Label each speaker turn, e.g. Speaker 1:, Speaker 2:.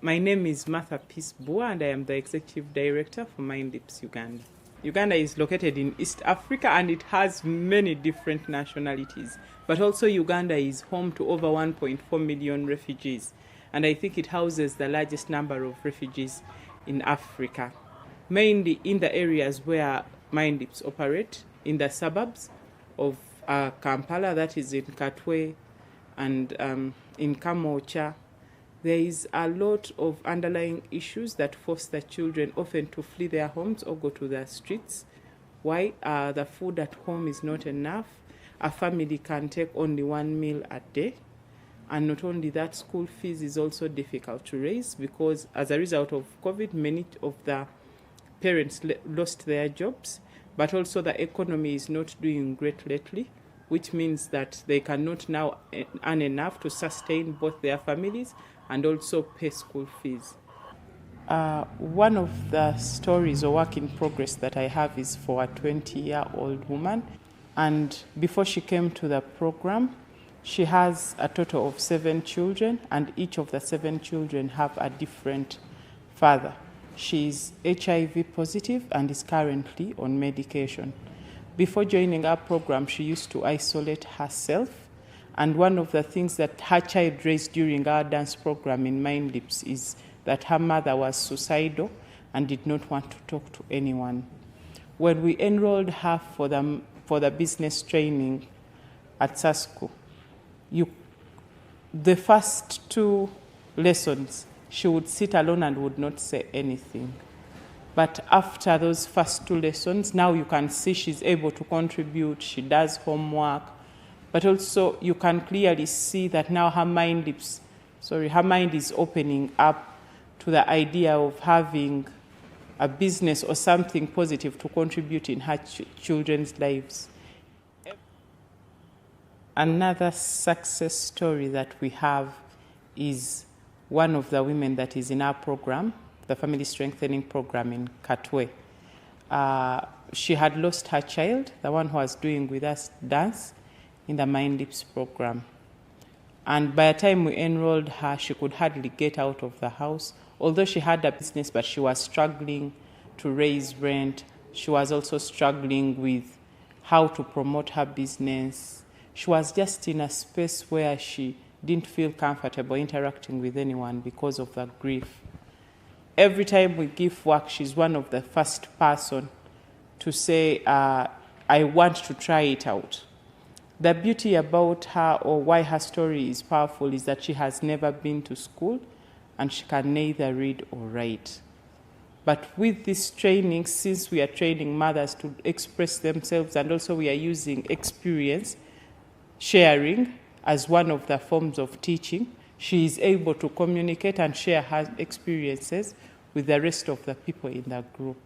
Speaker 1: My name is Martha Peace Bua, and I am the Executive Director for MindLeaps Uganda. Uganda is located in East Africa, and it has many different nationalities. But also Uganda is home to over 1.4 million refugees, and I think it houses the largest number of refugees in Africa, mainly in the areas where MindLeaps operate, in the suburbs of Kampala, that is in Katwe, and in Kamocha. There is a lot of underlying issues that force the children often to flee their homes or go to the streets. Why? The food at home is not enough. A family can take only one meal a day. And not only that, school fees is also difficult to raise because as a result of COVID, many of the parents lost their jobs, but also the economy is not doing great lately, which means that they cannot now earn enough to sustain both their families and also pay school fees. One of the stories or work in progress that I have is for a 20-year-old woman. And before she came to the program, she has a total of 7 children, and each of the 7 children have a different father. She is HIV positive and is currently on medication. Before joining our program, she used to isolate herself. And one of the things that her child raised during our dance program in MindLeaps is that her mother was suicidal and did not want to talk to anyone. When we enrolled her for the business training at SASCO, the first 2 lessons, she would sit alone and would not say anything. But after those first 2 lessons, now you can see she's able to contribute, she does homework, but also you can clearly see that now her mind is opening up to the idea of having a business or something positive to contribute in her children's lives. Another success story that we have is one of the women that is in our program, the Family Strengthening Program in Katwe. She had lost her child, the one who was doing with us dance, in the MindLeaps program. And by the time we enrolled her, she could hardly get out of the house. Although she had a business, but she was struggling to raise rent. She was also struggling with how to promote her business. She was just in a space where she didn't feel comfortable interacting with anyone because of the grief. Every time we give work, she's one of the first person to say, I want to try it out. The beauty about her, or why her story is powerful, is that she has never been to school and she can neither read or write. But with this training, since we are training mothers to express themselves, and also we are using experience sharing as one of the forms of teaching, she is able to communicate and share her experiences with the rest of the people in the group.